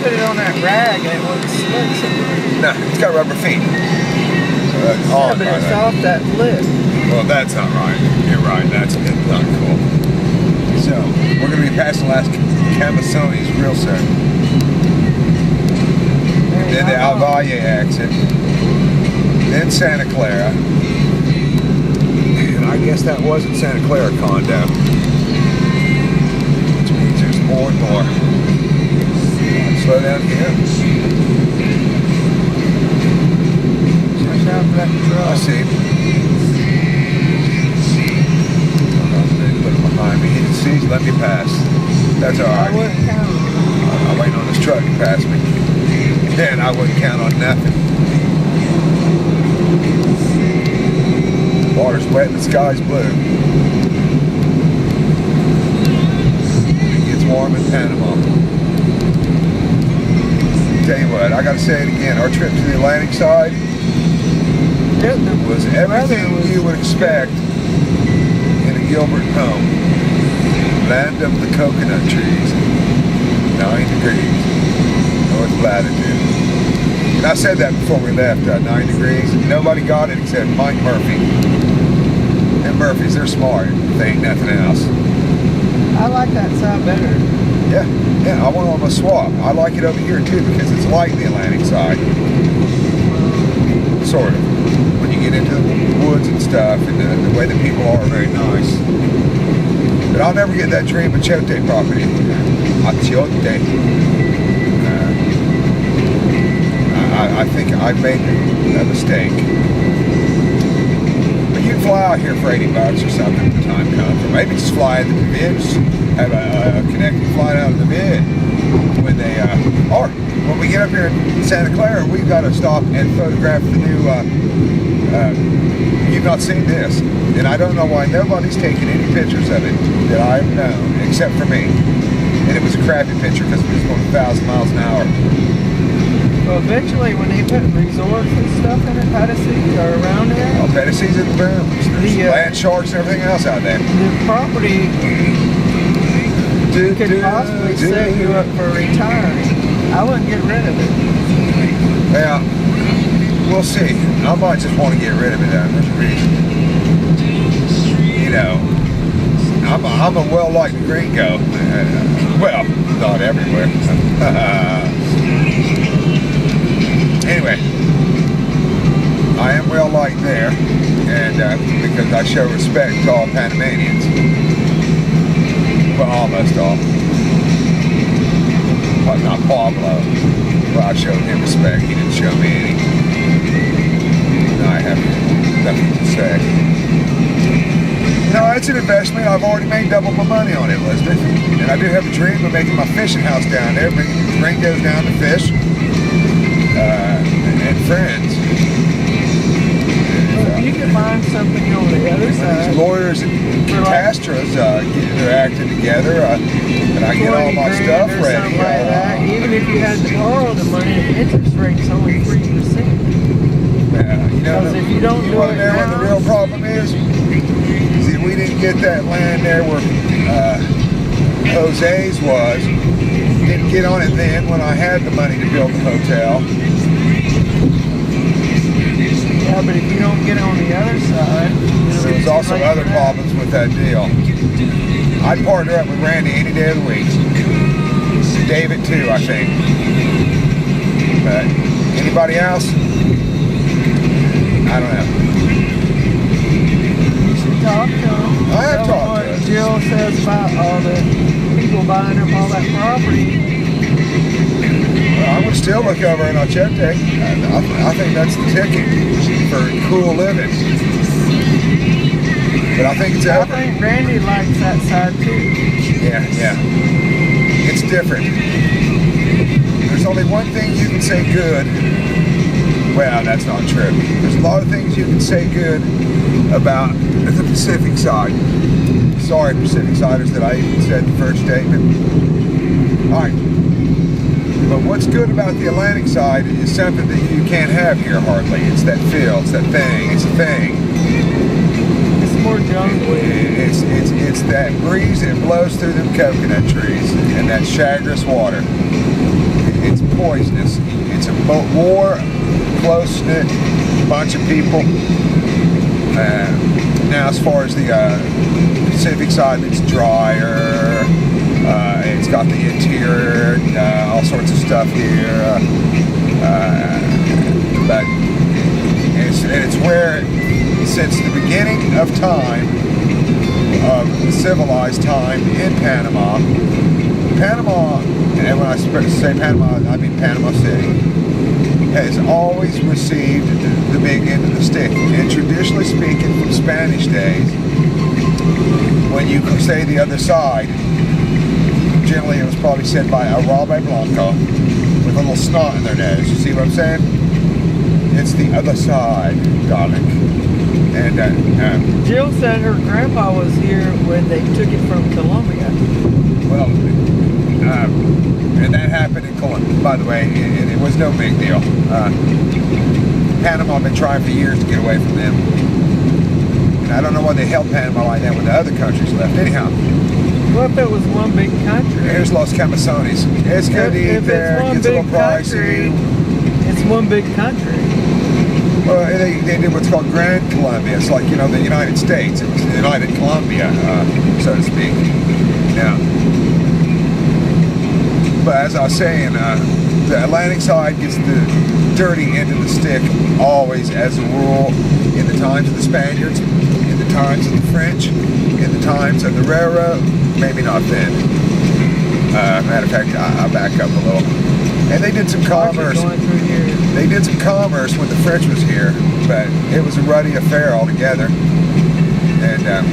put it on that rag and it wouldn't slip so much. No, it's got rubber feet. Yeah, but it's off that lip. Well, that's not right. You're right. That's not cool. So, we're going to be passing last Camisoni's real soon. Then the Alvalle exit. Then Santa Clara. And I guess that wasn't Santa Clara condo. Which means there's more and more. Slow down here. Watch out for that truck. I see. Put it behind me. He sees, let me pass. That's all right. I wouldn't count on it. I'm waiting on this truck to pass me. And I wouldn't count on nothing. Water's wet and the sky's blue. It gets warm in Panama. Tell you what, I gotta say it again. Our trip to the Atlantic side was everything you would expect in a Gilbert home. Land of the coconut trees. 9 degrees. North latitude. And I said that before we left, 9 degrees. Nobody got it except Mike Murphy. And Murphys, they're smart. They ain't nothing else. I like that side better. Yeah, I want on a swap. I like it over here too because it's like the Atlantic side. Sort of. When you get into the woods and stuff and the way the people are very nice. But I'll never get that dream Achote property. Achote. I think I made a mistake. But you can fly out here for $80 or something when the time comes. Or maybe just fly in the mid, have a connecting flight out of the mid. When they, or when we get up here in Santa Clara, we've got to stop and photograph the new, you've not seen this. And I don't know why nobody's taken any pictures of it that I've known, except for me. And it was a crappy picture because it was going 1,000 miles an hour. Well, eventually, when they put resorts and stuff in it, Patterson or around there. Oh, Patterson's in the boom. There's land sharks and everything else out there. The property could possibly set you up for retiring. I wouldn't get rid of it. Yeah, we'll see. I might just want to get rid of it. There's a reason. You know, I'm a well-liked gringo. Well, not everywhere. Anyway, I am well liked there, and because I show respect to all Panamanians, well, almost all. But not Pablo. Well, I showed him respect. He didn't show me any. I have nothing to say. No, it's an investment. I've already made double my money on it, Elizabeth, and I do have a dream of making my fishing house down there, bringing the gringos down to fish. And friends. Well, if you can find something on the other side. These lawyers and catastrophes, they're acting together, and I get all my stuff ready. Like that. Even if you had to borrow the money, the interest rate's only 3%. You know, if you don't do it now, what the real problem is that we didn't get that land there where Jose's was. Didn't get on it then when I had the money to build the hotel. Yeah, but if you don't get on the other side... There was also other problems with that deal. I'd partner up with Randy any day of the week. David too, I think. But anybody else? I don't know. You should talk to him. I have talked to him. What Jill says about all the people buying up all that property. Well, I would still look over in Achote. I think that's the ticket for cool living. But I think it's I think Randy likes that side too. Yeah. It's different. There's only one thing you can say good. Well, that's not true. There's a lot of things you can say good about the Pacific side. Sorry, Pacific Siders, that I even said the first statement. Alright. But what's good about the Atlantic side is something that you can't have here hardly. It's that feel, it's that thing, it's a thing. It's more jungly. It's that breeze that blows through them coconut trees and that Chagres water. It's poisonous. It's a more close-knit bunch of people. Now, as far as the Pacific side, it's drier. It's got the interior, all sorts of stuff here. But it's where, since the beginning of time, of civilized time in Panama, and when I say Panama, I mean Panama City, has always received the big end of the stick. And traditionally speaking, from Spanish days, when you say the other side, generally it was probably said by a Rabe Blanco with a little snot in their nose. You see what I'm saying? It's the other side, darling. And Jill said her grandpa was here when they took it from Colombia. well, and that happened in Colombia. By the way, it was no big deal. Panama been trying for years to get away from them. And I don't know why they held Panama like that when the other countries left. Anyhow. What if it was one big country? Here's Los Camasones. It's good to eat there. It's a little pricey. It's one big country. Well, they did what's called Grand Colombia. It's like, you know, the United States. It was the United Colombia, so to speak. Yeah. But as I was saying, the Atlantic side gets the dirty end of the stick always, as a rule, in the times of the Spaniards, in the times of the French, in the times of the railroad. Maybe not then. Matter of fact, I'll back up a little. And they did some commerce. They did some commerce when the French was here, but it was a ruddy affair altogether. And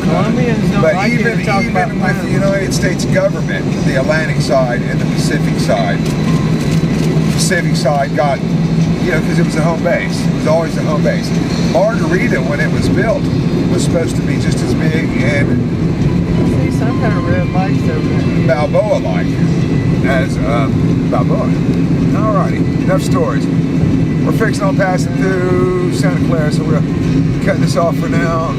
Colombians don't but like even to talk about with the United States government, the Atlantic side and the Pacific side got, you know, because it was a home base. It was always a home base. Margarita, when it was built, was supposed to be just as big and some kind of red lights over there. Balboa-like as Balboa. Alrighty, enough stories. We're fixing on passing through Santa Clara, so we're cutting this off for now.